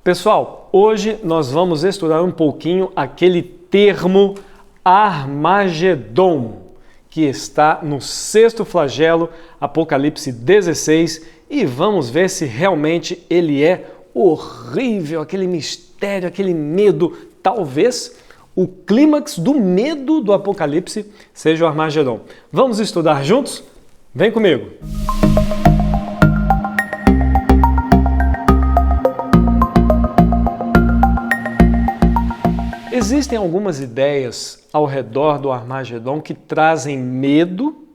Pessoal, hoje nós vamos estudar um pouquinho aquele termo Armagedon, que está no sexto flagelo, Apocalipse 16, e vamos ver se realmente ele é horrível, aquele mistério, aquele medo. Talvez o clímax do medo do Apocalipse seja o Armagedon. Vamos estudar juntos? Vem comigo! Existem algumas ideias ao redor do Armagedon que trazem medo,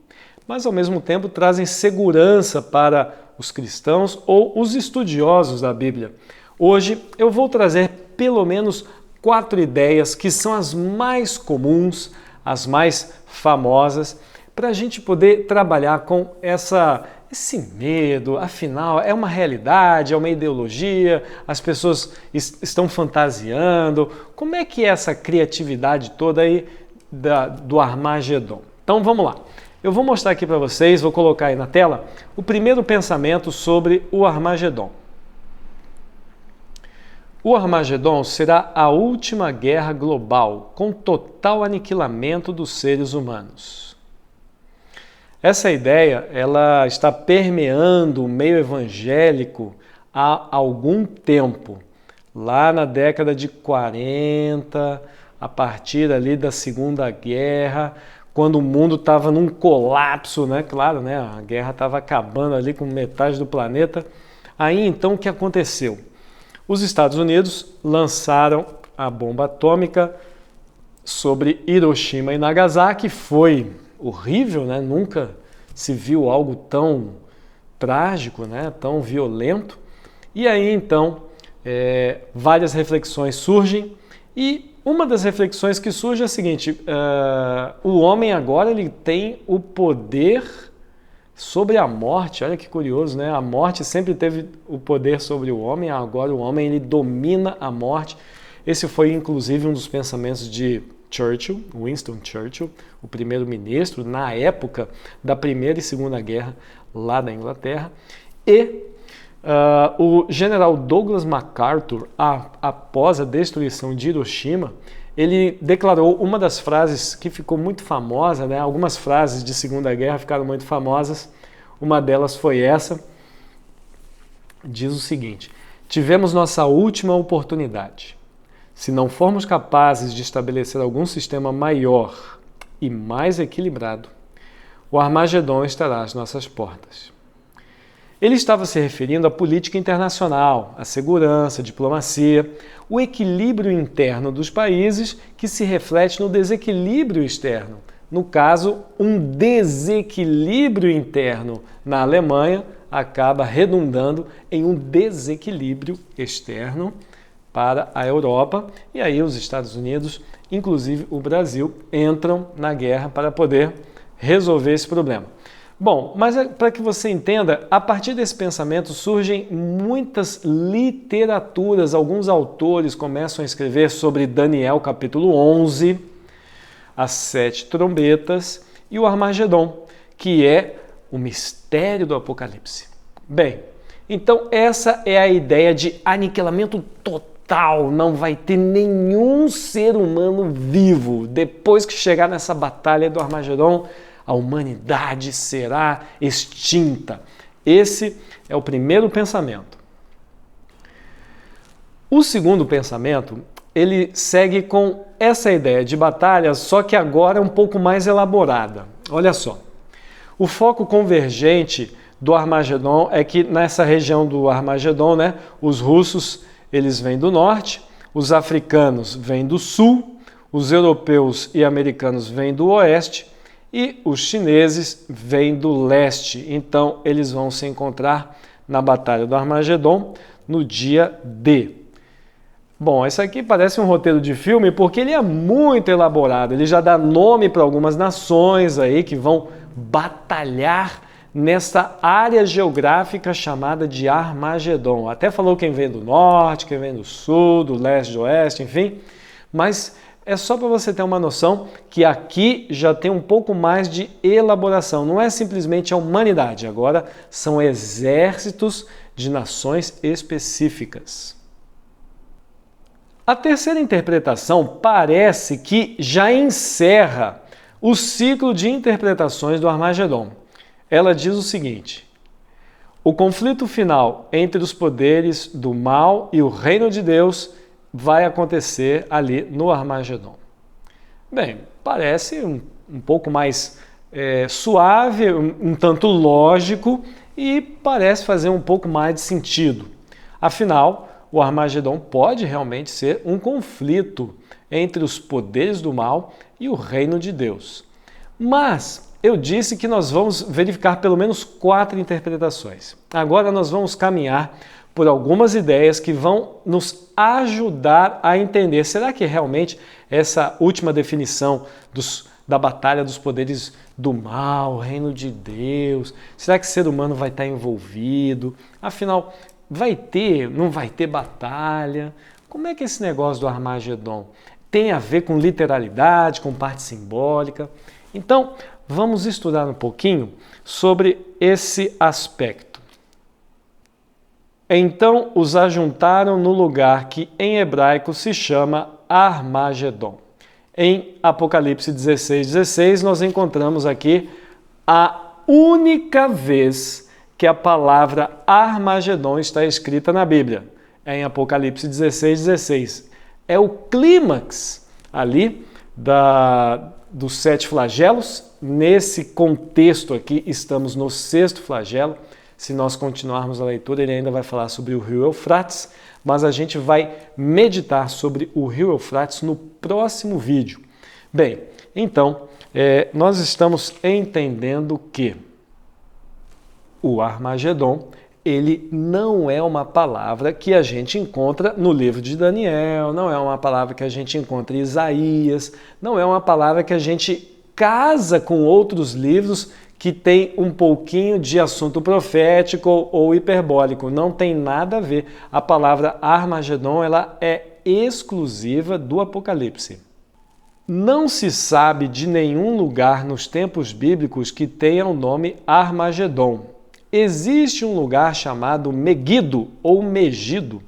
mas ao mesmo tempo trazem segurança para os cristãos ou os estudiosos da Bíblia. Hoje eu vou trazer pelo menos 4 ideias que são as mais comuns, as mais famosas, para a gente poder trabalhar com esse medo. Afinal, é uma realidade, é uma ideologia, as pessoas estão fantasiando. Como é que é essa criatividade toda aí do Armagedon? Então vamos lá. Eu vou mostrar aqui para vocês, vou colocar aí na tela, o primeiro pensamento sobre o Armagedon. O Armagedon será a última guerra global, com total aniquilamento dos seres humanos. Essa ideia ela está permeando o meio evangélico há algum tempo. Lá na década de 40, a partir ali da Segunda Guerra, quando o mundo estava num colapso, né? Claro, né? A guerra estava acabando ali com metade do planeta. Aí então o que aconteceu? Os Estados Unidos lançaram a bomba atômica sobre Hiroshima e Nagasaki. Foi horrível, né? Nunca se viu algo tão trágico, né? Tão violento. E aí então várias reflexões surgem, e uma das reflexões que surge é a seguinte: o homem agora ele tem o poder sobre a morte. Olha que curioso, né? A morte sempre teve o poder sobre o homem, agora o homem ele domina a morte. Esse foi inclusive um dos pensamentos de Churchill, Winston Churchill, o primeiro-ministro na época da Primeira e Segunda Guerra lá da Inglaterra. E o general Douglas MacArthur, após a destruição de Hiroshima, ele declarou uma das frases que ficou muito famosa, né? Algumas frases de Segunda Guerra ficaram muito famosas. Uma delas foi essa. Diz o seguinte: tivemos nossa última oportunidade. Se não formos capazes de estabelecer algum sistema maior e mais equilibrado, o Armagedon estará às nossas portas. Ele estava se referindo à política internacional, à segurança, à diplomacia, o equilíbrio interno dos países que se reflete no desequilíbrio externo. No caso, um desequilíbrio interno na Alemanha acaba redundando em um desequilíbrio externo para a Europa, e aí os Estados Unidos, inclusive o Brasil, entram na guerra para poder resolver esse problema. Bom, mas para que você entenda, a partir desse pensamento surgem muitas literaturas. Alguns autores começam a escrever sobre Daniel capítulo 11, as 7 trombetas e o Armagedon, que é o mistério do Apocalipse. Bem, então essa é a ideia de aniquilamento total. Não vai ter nenhum ser humano vivo. Depois que chegar nessa batalha do Armagedon, a humanidade será extinta. Esse é o primeiro pensamento. O segundo pensamento, ele segue com essa ideia de batalha, só que agora é um pouco mais elaborada. Olha só, o foco convergente do Armagedon é que nessa região do Armagedon, né, os russos eles vêm do norte, os africanos vêm do sul, os europeus e americanos vêm do oeste e os chineses vêm do leste. Então eles vão se encontrar na Batalha do Armagedon no dia D. Bom, isso aqui parece um roteiro de filme porque ele é muito elaborado, ele já dá nome para algumas nações aí que vão batalhar nessa área geográfica chamada de Armagedon. Até falou quem vem do norte, quem vem do sul, do leste, do oeste, enfim. Mas é só para você ter uma noção que aqui já tem um pouco mais de elaboração. Não é simplesmente a humanidade, agora são exércitos de nações específicas. A terceira interpretação parece que já encerra o ciclo de interpretações do Armagedon. Ela diz o seguinte: o conflito final entre os poderes do mal e o reino de Deus vai acontecer ali no Armagedon. Bem, parece um pouco mais suave, um tanto lógico e parece fazer um pouco mais de sentido. Afinal, o Armagedon pode realmente ser um conflito entre os poderes do mal e o reino de Deus. Mas eu disse que nós vamos verificar pelo menos 4 interpretações. Agora nós vamos caminhar por algumas ideias que vão nos ajudar a entender. Será que realmente essa última definição da batalha dos poderes do mal, o reino de Deus, será que o ser humano vai estar envolvido? Afinal, não vai ter batalha? Como é que esse negócio do Armagedon tem a ver com literalidade, com parte simbólica? Então, vamos estudar um pouquinho sobre esse aspecto. Então os ajuntaram no lugar que em hebraico se chama Armagedon. Em Apocalipse 16:16 nós encontramos aqui a única vez que a palavra Armagedon está escrita na Bíblia. É em Apocalipse 16:16. É o clímax ali dos 7 flagelos. Nesse contexto aqui, estamos no 6º flagelo. Se nós continuarmos a leitura, ele ainda vai falar sobre o rio Eufrates, mas a gente vai meditar sobre o rio Eufrates no próximo vídeo. Bem, então, nós estamos entendendo que o Armagedon, ele não é uma palavra que a gente encontra no livro de Daniel, não é uma palavra que a gente encontra em Isaías, não é uma palavra que a gente casa com outros livros que tem um pouquinho de assunto profético ou hiperbólico. Não tem nada a ver. A palavra Armagedon, ela é exclusiva do Apocalipse. Não se sabe de nenhum lugar nos tempos bíblicos que tenha o nome Armagedon. Existe um lugar chamado Megido ou Megido,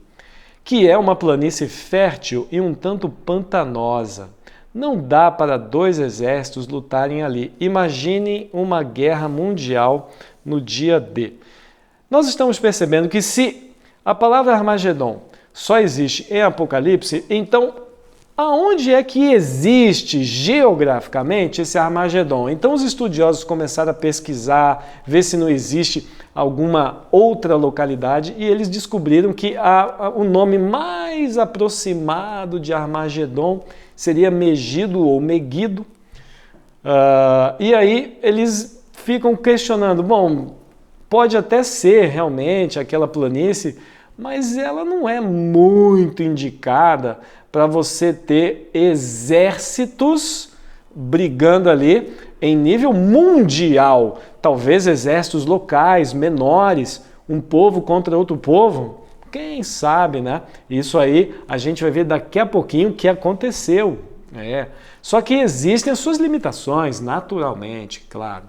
que é uma planície fértil e um tanto pantanosa. Não dá para 2 exércitos lutarem ali. Imagine uma guerra mundial no dia D. Nós estamos percebendo que se a palavra Armagedon só existe em Apocalipse, então aonde é que existe geograficamente esse Armagedon? Então os estudiosos começaram a pesquisar, ver se não existe alguma outra localidade e eles descobriram que o nome mais aproximado de Armagedon seria Megido ou Megido. E aí eles ficam questionando, bom, pode até ser realmente aquela planície, mas ela não é muito indicada para você ter exércitos brigando ali em nível mundial. Talvez exércitos locais, menores, um povo contra outro povo. Quem sabe, né? Isso aí a gente vai ver daqui a pouquinho o que aconteceu. Só que existem as suas limitações, naturalmente, claro.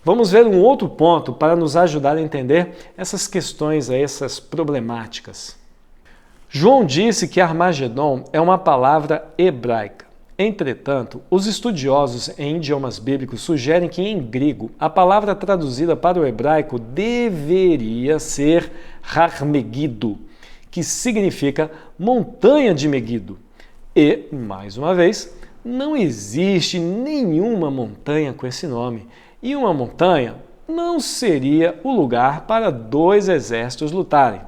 Vamos ver um outro ponto para nos ajudar a entender essas questões aí, essas problemáticas. João disse que Armagedon é uma palavra hebraica. Entretanto, os estudiosos em idiomas bíblicos sugerem que em grego a palavra traduzida para o hebraico deveria ser Har Megido, que significa montanha de Megido. E, mais uma vez, não existe nenhuma montanha com esse nome. E uma montanha não seria o lugar para 2 exércitos lutarem.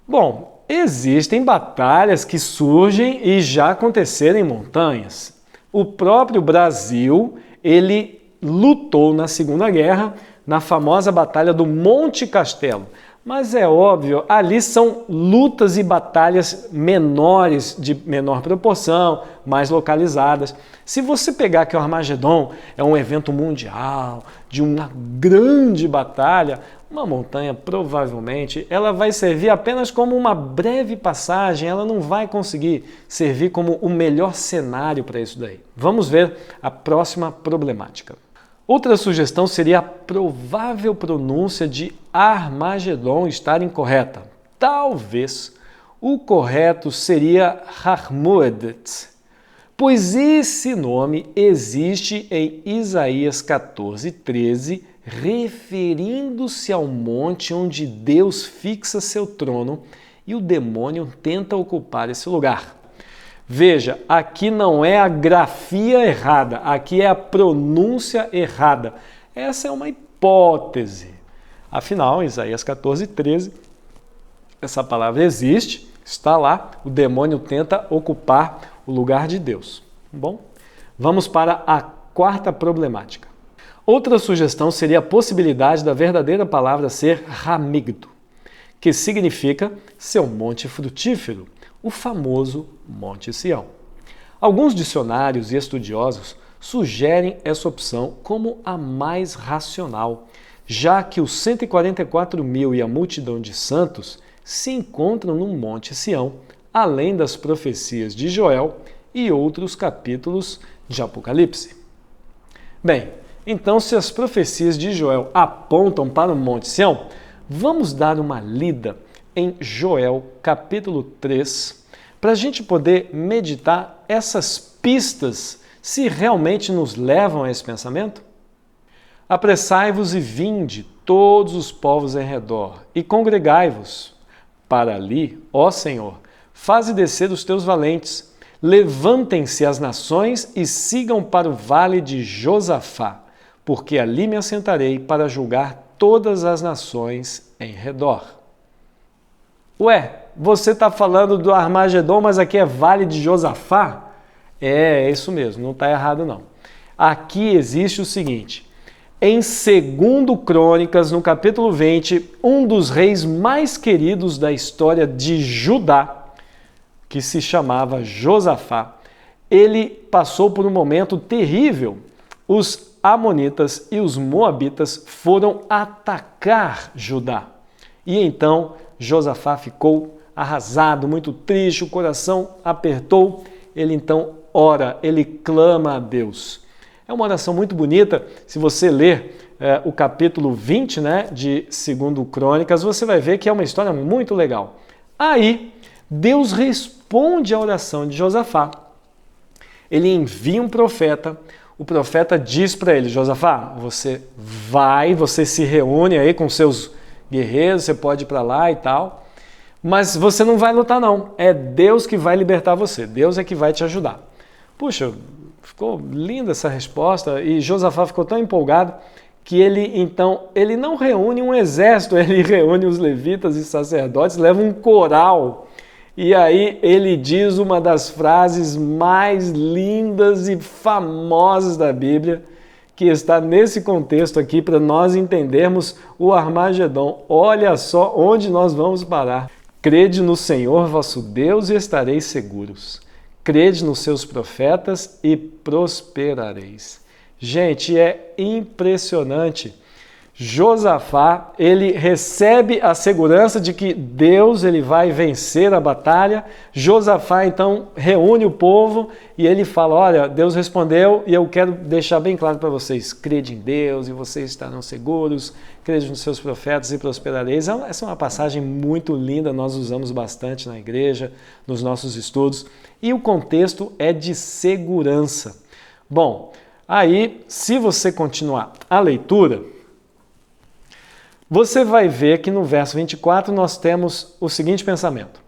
Bom, existem batalhas que surgem e já aconteceram em montanhas. O próprio Brasil, ele lutou na Segunda Guerra, na famosa Batalha do Monte Castelo. Mas é óbvio, ali são lutas e batalhas menores, de menor proporção, mais localizadas. Se você pegar que o Armagedon é um evento mundial, de uma grande batalha, uma montanha provavelmente ela vai servir apenas como uma breve passagem, ela não vai conseguir servir como o melhor cenário para isso daí. Vamos ver a próxima problemática. Outra sugestão seria a provável pronúncia de Armagedon estar incorreta. Talvez O correto seria Harmoedet, pois esse nome existe em Isaías 14:13, referindo-se ao monte onde Deus fixa seu trono e o demônio tenta ocupar esse lugar. Veja, aqui não é a grafia errada, aqui é a pronúncia errada. Essa é uma hipótese. Afinal, em Isaías 14:13, essa palavra existe, está lá, o demônio tenta ocupar o lugar de Deus. Bom, vamos para a quarta problemática. Outra sugestão seria a possibilidade da verdadeira palavra ser Ramigdo, que significa seu monte frutífero, o famoso Monte Sião. Alguns dicionários e estudiosos sugerem essa opção como a mais racional, já que os 144.000 e a multidão de santos se encontram no Monte Sião, além das profecias de Joel e outros capítulos de Apocalipse. Bem, então se as profecias de Joel apontam para o Monte Sião, vamos dar uma lida em Joel capítulo 3, para a gente poder meditar essas pistas se realmente nos levam a esse pensamento? Apressai-vos e vinde, todos os povos em redor, e congregai-vos. Para ali, ó Senhor, faze descer os teus valentes. Levantem-se as nações e sigam para o vale de Josafá, porque ali me assentarei para julgar todas as nações em redor. Ué, você está falando do Armagedon, mas aqui é Vale de Josafá? É isso mesmo, não está errado não. Aqui existe o seguinte, em 2 Crônicas, no capítulo 20, um dos reis mais queridos da história de Judá, que se chamava Josafá, ele passou por um momento terrível. Os amonitas e os moabitas foram atacar Judá. E então Josafá ficou arrasado, muito triste, o coração apertou. Ele então ora, ele clama a Deus. É uma oração muito bonita. Se você ler o capítulo 20, de 2 Crônicas, você vai ver que é uma história muito legal. Aí, Deus responde à oração de Josafá. Ele envia um profeta. O profeta diz para ele, Josafá, você se reúne aí com seus guerreiros, você pode ir para lá e tal, mas você não vai lutar não, é Deus que vai libertar você, Deus é que vai te ajudar. Puxa, ficou linda essa resposta e Josafá ficou tão empolgado que ele não reúne um exército, ele reúne os levitas e sacerdotes, leva um coral. E aí ele diz uma das frases mais lindas e famosas da Bíblia, que está nesse contexto aqui para nós entendermos o Armagedon. Olha só onde nós vamos parar. Crede no Senhor vosso Deus e estareis seguros. Crede nos seus profetas e prosperareis. Gente, é impressionante. Josafá, ele recebe a segurança de que Deus ele vai vencer a batalha. Josafá, então, reúne o povo e ele fala, olha, Deus respondeu e eu quero deixar bem claro para vocês, crede em Deus e vocês estarão seguros, crede nos seus profetas e prosperareis. Essa é uma passagem muito linda, nós usamos bastante na igreja, nos nossos estudos, e o contexto é de segurança. Bom, aí, se você continuar a leitura, você vai ver que no verso 24 nós temos o seguinte pensamento.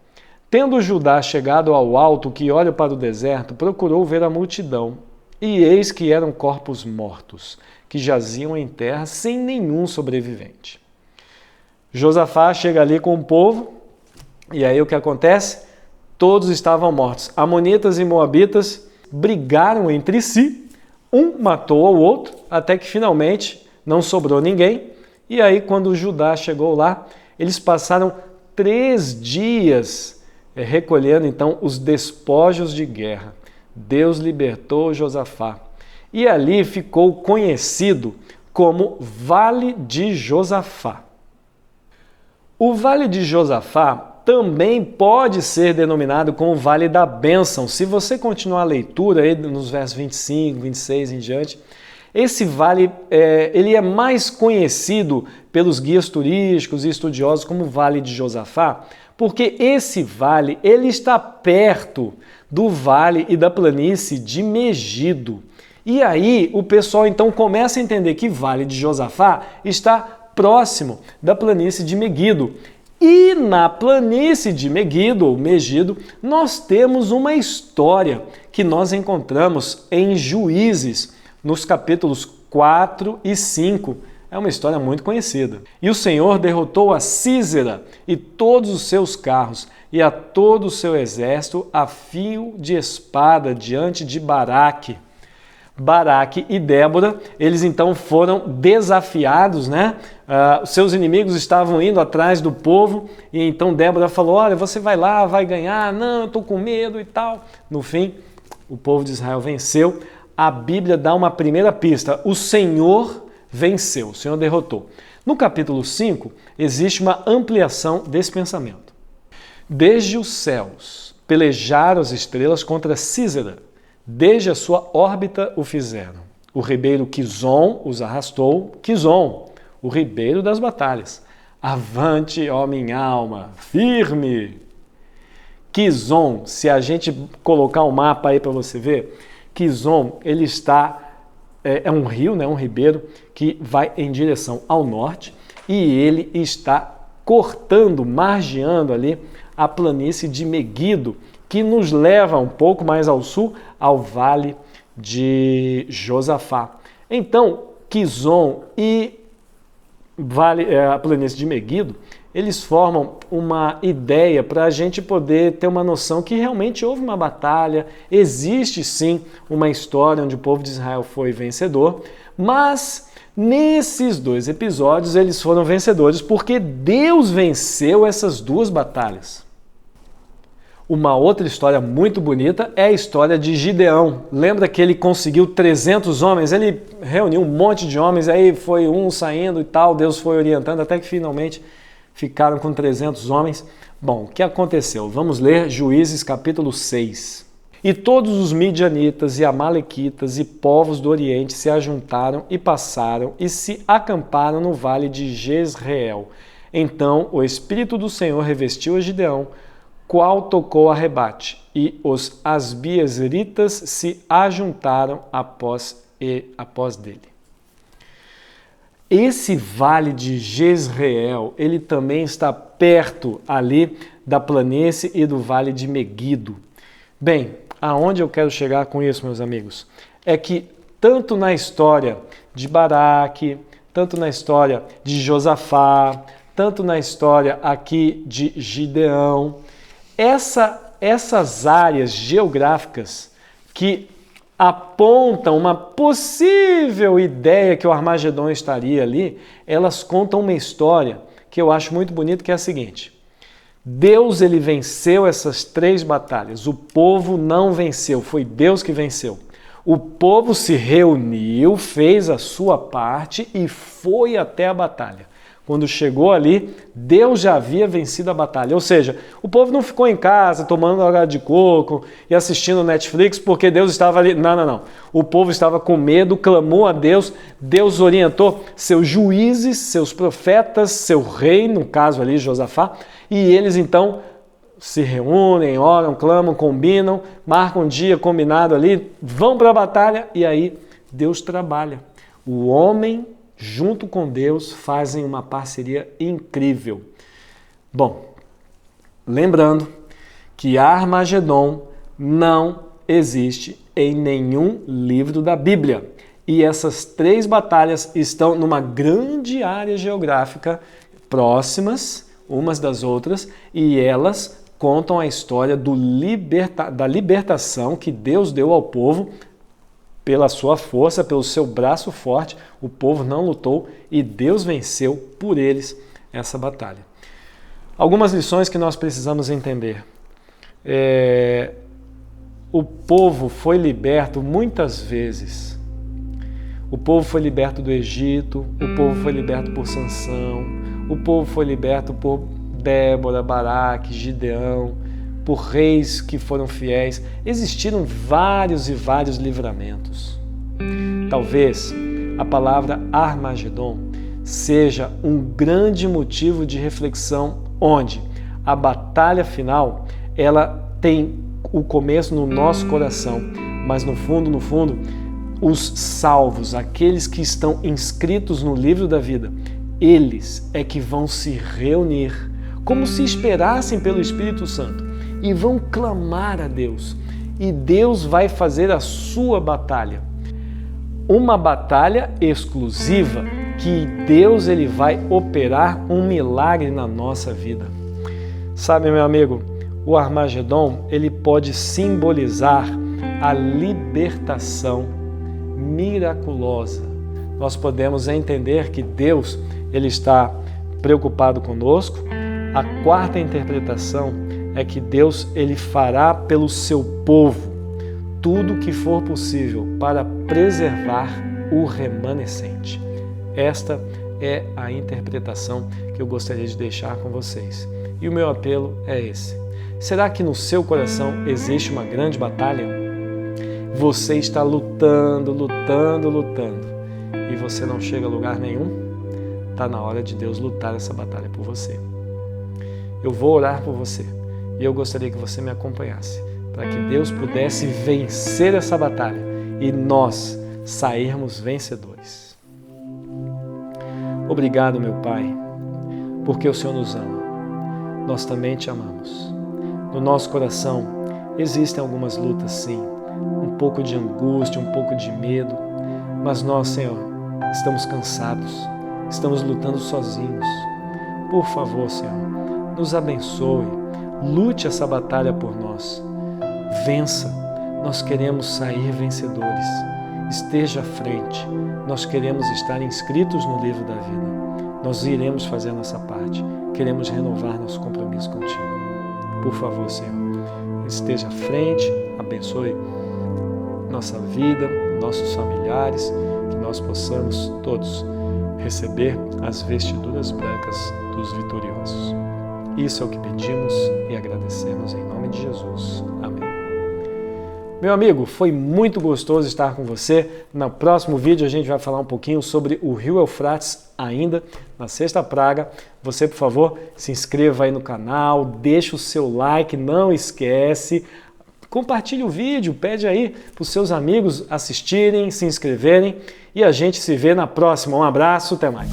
Tendo Judá chegado ao alto que olha para o deserto, procurou ver a multidão, e eis que eram corpos mortos, que jaziam em terra sem nenhum sobrevivente. Josafá chega ali com o povo, e aí o que acontece? Todos estavam mortos. Amonitas e moabitas brigaram entre si, um matou ao outro, até que finalmente não sobrou ninguém. E aí, quando Judá chegou lá, eles passaram 3 dias recolhendo, então, os despojos de guerra. Deus libertou Josafá. E ali ficou conhecido como Vale de Josafá. O Vale de Josafá também pode ser denominado como Vale da Bênção. Se você continuar a leitura aí nos versos 25, 26 em diante, esse vale ele é mais conhecido pelos guias turísticos e estudiosos como Vale de Josafá, Porque esse vale, ele está perto do vale e da planície de Megido. E aí o pessoal então começa a entender que Vale de Josafá está próximo da planície de Megido. E na planície de Megido, ou Megido, nós temos uma história que nós encontramos em Juízes, nos capítulos 4 e 5. É uma história muito conhecida. E o Senhor derrotou a Sísera e todos os seus carros e a todo o seu exército a fio de espada diante de Baraque. Baraque e Débora, eles então foram desafiados, né? Os seus inimigos estavam indo atrás do povo e então Débora falou, olha, você vai lá, vai ganhar, não, eu estou com medo e tal. No fim, o povo de Israel venceu. A Bíblia dá uma primeira pista, o Senhor venceu, o Senhor derrotou. No capítulo 5, existe uma ampliação desse pensamento. Desde os céus pelejaram as estrelas contra Sísera, desde a sua órbita o fizeram. O ribeiro Quizon os arrastou, Quizon, o ribeiro das batalhas. Avante, ó minha alma, firme! Quizon, se a gente colocar um mapa aí para você ver, Quizon, ele está, é um rio, né, um ribeiro que vai em direção ao norte e ele está cortando, margeando ali a planície de Megido, que nos leva um pouco mais ao sul, ao Vale de Josafá. Então, Quizon e a planície de Megido, eles formam uma ideia para a gente poder ter uma noção que realmente houve uma batalha, existe sim uma história onde o povo de Israel foi vencedor, mas nesses dois episódios eles foram vencedores porque Deus venceu essas duas batalhas. Uma outra história muito bonita é a história de Gideão. Lembra que ele conseguiu 300 homens? Ele reuniu um monte de homens, aí foi um saindo e tal, Deus foi orientando até que finalmente ficaram com 300 homens. Bom, o que aconteceu? Vamos ler Juízes capítulo 6. E todos os midianitas e amalequitas e povos do Oriente se ajuntaram e passaram e se acamparam no vale de Jezreel. Então o Espírito do Senhor revestiu a Gideão, qual tocou a rebate, e os asbiezeritas se ajuntaram após dele. Esse vale de Jezreel, ele também está perto ali da planície e do vale de Megido. Bem, aonde eu quero chegar com isso, meus amigos, é que tanto na história de Baraque, tanto na história de Josafá, tanto na história aqui de Gideão, essas áreas geográficas que apontam uma possível ideia que o Armagedon estaria ali, elas contam uma história que eu acho muito bonita, que é a seguinte: Deus, ele venceu essas 3 batalhas, o povo não venceu, foi Deus que venceu. O povo se reuniu, fez a sua parte e foi até a batalha. Quando chegou ali, Deus já havia vencido a batalha. Ou seja, o povo não ficou em casa tomando água de coco e assistindo Netflix porque Deus estava ali. Não, não, não. O povo estava com medo, clamou a Deus, Deus orientou seus juízes, seus profetas, seu rei, no caso ali Josafá, e eles então se reúnem, oram, clamam, combinam, marcam um dia combinado ali, vão para a batalha e aí Deus trabalha. O homem junto com Deus fazem uma parceria incrível. Bom, lembrando que Armagedon não existe em nenhum livro da Bíblia. E essas 3 batalhas estão numa grande área geográfica, próximas umas das outras, e elas contam a história da libertação que Deus deu ao povo. Pela sua força, pelo seu braço forte, o povo não lutou e Deus venceu por eles essa batalha. Algumas lições que nós precisamos entender. O povo foi liberto muitas vezes. O povo foi liberto do Egito, o povo foi liberto por Sansão, o povo foi liberto por Débora, Baraque, Gideão, por reis que foram fiéis. Existiram vários e vários livramentos. Talvez a palavra Armagedon seja um grande motivo de reflexão, onde A batalha final, ela tem o começo no nosso coração, mas no fundo, os salvos, aqueles que estão inscritos no livro da vida, eles é que vão se reunir, como se esperassem pelo Espírito Santo, e vão clamar a Deus. E Deus vai fazer a sua batalha. Uma batalha exclusiva que Deus ele vai operar um milagre na nossa vida. Sabe, meu amigo, o Armagedon ele pode simbolizar a libertação miraculosa. Nós podemos entender que Deus ele está preocupado conosco. A quarta interpretação é que Deus ele fará pelo seu povo tudo o que for possível para preservar o remanescente. Esta é a interpretação que eu gostaria de deixar com vocês. E o meu apelo é esse. Será que no seu coração existe uma grande batalha? Você está lutando e você não chega a lugar nenhum? Está na hora de Deus lutar essa batalha por você. Eu vou orar por você e eu gostaria que você me acompanhasse para que Deus pudesse vencer essa batalha e nós sairmos vencedores. Obrigado, meu Pai, porque o Senhor nos ama. Nós também te amamos. No nosso coração existem algumas lutas, sim, um pouco de angústia, um pouco de medo, mas nós, Senhor, estamos cansados, estamos lutando sozinhos. Por favor, Senhor, nos abençoe, lute essa batalha por nós. Vença, nós queremos sair vencedores. Esteja à frente, nós queremos estar inscritos no livro da vida. Nós iremos fazer a nossa parte, queremos renovar nosso compromisso contigo. Por favor, Senhor, esteja à frente, abençoe nossa vida, nossos familiares, que nós possamos todos receber as vestiduras brancas dos vitoriosos. Isso é o que pedimos e agradecemos em nome de Jesus. Amém. Meu amigo, foi muito gostoso estar com você. No próximo vídeo a gente vai falar um pouquinho sobre o Rio Eufrates ainda, na sexta praga. Você, por favor, se inscreva aí no canal, deixa o seu like, não esquece. Compartilhe o vídeo, pede aí para os seus amigos assistirem, se inscreverem e a gente se vê na próxima. Um abraço, até mais.